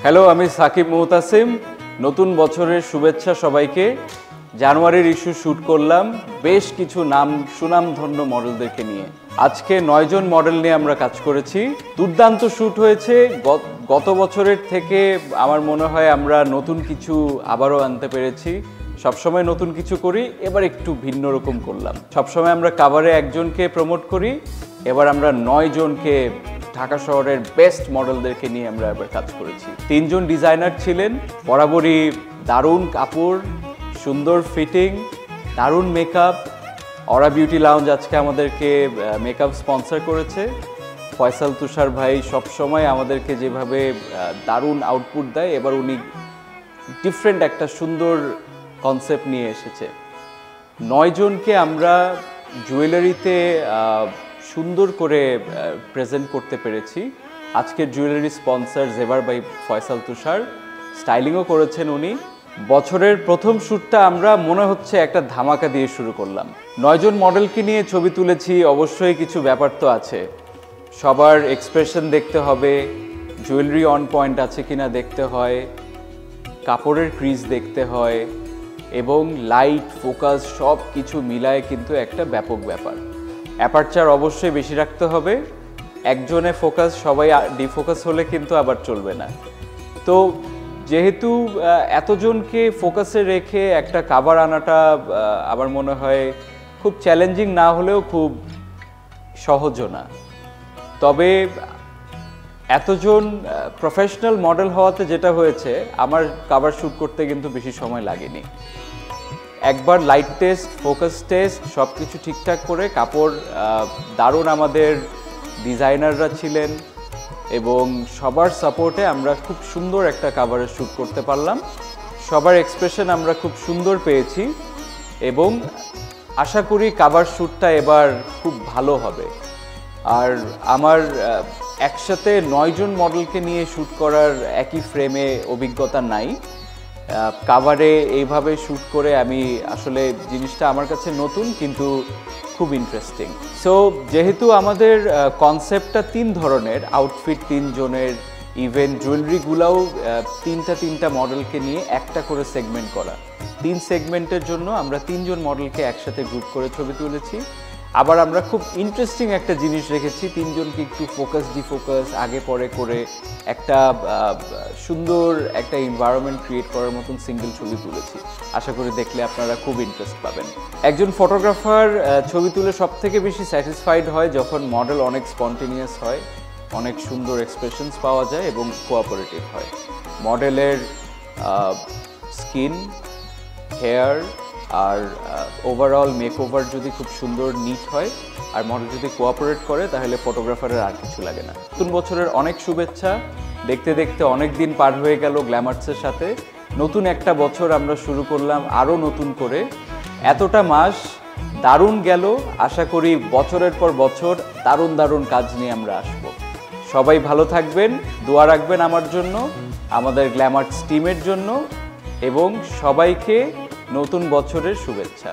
Hello, আমি সাকিব মুহতাসিম। নতুন বছরের শুভেচ্ছা সবাইকে। জানুয়ারির ইস্যু শ্যুট করলাম বেশ কিছু সুনামধন্য মডেলদেরকে নিয়ে। আজকে 9 জন মডেল নিয়ে আমরা কাজ করেছি। দুর্দান্ত শ্যুট হয়েছে। গত বছরের থেকে আমার মনে হয় আমরা নতুন কিছু আবারও আনতে পেরেছি। সবসময় নতুন কিছু করি, এবার একটু ভিন্ন রকম করলাম। সবসময় আমরা কাভারে একজনকে প্রমোট করি, এবার আমরা 9 জনকে ঢাকা শহরের বেস্ট মডেলদেরকে নিয়ে আমরা এবার কাজ করেছি। 3 জন ডিজাইনার ছিলেন, বরাবরই দারুণ কাপড়, সুন্দর ফিটিং, দারুণ মেকআপ। অরা বিউটি লাউঞ্জ আজকে আমাদেরকে মেকআপ স্পন্সর করেছে। ফয়সাল তুষার ভাই সবসময় আমাদেরকে যেভাবে দারুণ আউটপুট দেয়, এবার উনি ডিফারেন্ট একটা সুন্দর কনসেপ্ট নিয়ে এসেছে। 9 জনকে আমরা জুয়েলারিতে সুন্দর করে প্রেজেন্ট করতে পেরেছি। আজকের jewellery sponsor Zevar by Faisal তুষার, স্টাইলিংও করেছেন উনি। বছরের প্রথম শ্যুটটা আমরা মনে হচ্ছে একটা ধামাকা দিয়ে শুরু করলাম। 9 জন মডেলকে নিয়ে ছবি তুলেছি, অবশ্যই কিছু ব্যাপার তো আছে। সবার এক্সপ্রেশন দেখতে হবে, জুয়েলারি অন পয়েন্ট আছে কিনা দেখতে হয়, কাপড়ের ক্রিজ দেখতে হয়, এবং লাইট ফোকাস সব কিছু মিলায় কিন্তু একটা ব্যাপক ব্যাপার। অ্যাপারচার অবশ্যই বেশি রাখতে হবে। একজনে ফোকাস, সবাই ডিফোকাস হলে কিন্তু আবার চলবে না। তো যেহেতু এতজনকে ফোকাসে রেখে একটা কাভার আনাটা আমার মনে হয় খুব চ্যালেঞ্জিং না হলেও খুব সহজও না। তবে এতজন প্রফেশনাল মডেল হওয়াতে যেটা হয়েছে, আমার কাভার শ্যুট করতে কিন্তু বেশি সময় লাগেনি। একবার লাইট টেস্ট, ফোকাস টেস্ট সব কিছু ঠিকঠাক করে, কাপড় দারুণ আমাদের ডিজাইনাররা ছিলেন এবং সবার সাপোর্টে আমরা খুব সুন্দর একটা কাভারের শ্যুট করতে পারলাম। সবার এক্সপ্রেশন আমরা খুব সুন্দর পেয়েছি এবং আশা করি কাভার শ্যুটটা এবার খুব ভালো হবে। আর আমার একসাথে 9 জন মডেলকে নিয়ে শ্যুট করার একই ফ্রেমে অভিজ্ঞতা নাই। কাভারে এইভাবে শ্যুট করে আমি আসলে জিনিসটা আমার কাছে নতুন, কিন্তু খুব ইন্টারেস্টিং। সো যেহেতু আমাদের কনসেপ্টটা 3 ধরনের, আউটফিট 3 জনের, ইভেন জুয়েলারিগুলাও তিনটা মডেলকে নিয়ে একটা করে সেগমেন্ট করা। 3 সেগমেন্টের জন্য আমরা 3 জন মডেলকে একসাথে গ্রুপ করে ছবি তুলেছি। আবার আমরা খুব ইন্টারেস্টিং একটা জিনিস রেখেছি, 3 জনকে একটু ফোকাস ডিফোকাস আগে পরে করে একটা সুন্দর একটা এনভায়রনমেন্ট ক্রিয়েট করার মতন সিঙ্গেল ছবি তুলেছি। আশা করি দেখলে আপনারা খুব ইন্টারেস্ট পাবেন। একজন ফটোগ্রাফার ছবি তুলে সবথেকে বেশি স্যাটিসফাইড হয় যখন মডেল অনেক স্পন্টেনিয়াস হয়, অনেক সুন্দর এক্সপ্রেশনস পাওয়া যায় এবং কোঅপারেটিভ হয়। মডেলের স্কিন, হেয়ার আর ওভারঅল মেকওভার যদি খুব সুন্দর নিট হয় আর মডেল যদি কোঅপারেট করে, তাহলে ফটোগ্রাফারের আর কিছু লাগে না। নতুন বছরের অনেক শুভেচ্ছা। দেখতে দেখতে অনেক দিন পার হয়ে গেল গ্ল্যামার্সের সাথে। নতুন একটা বছর আমরা শুরু করলাম আরও নতুন করে। এতটা মাস দারুণ গেল। আশা করি বছরের পর বছর দারুণ কাজ নিয়ে আমরা আসব। সবাই ভালো থাকবেন, দোয়া রাখবেন আমার জন্য, আমাদের গ্ল্যামার্স টিমের জন্য, এবং সবাইকে নতুন বছরের শুভেচ্ছা।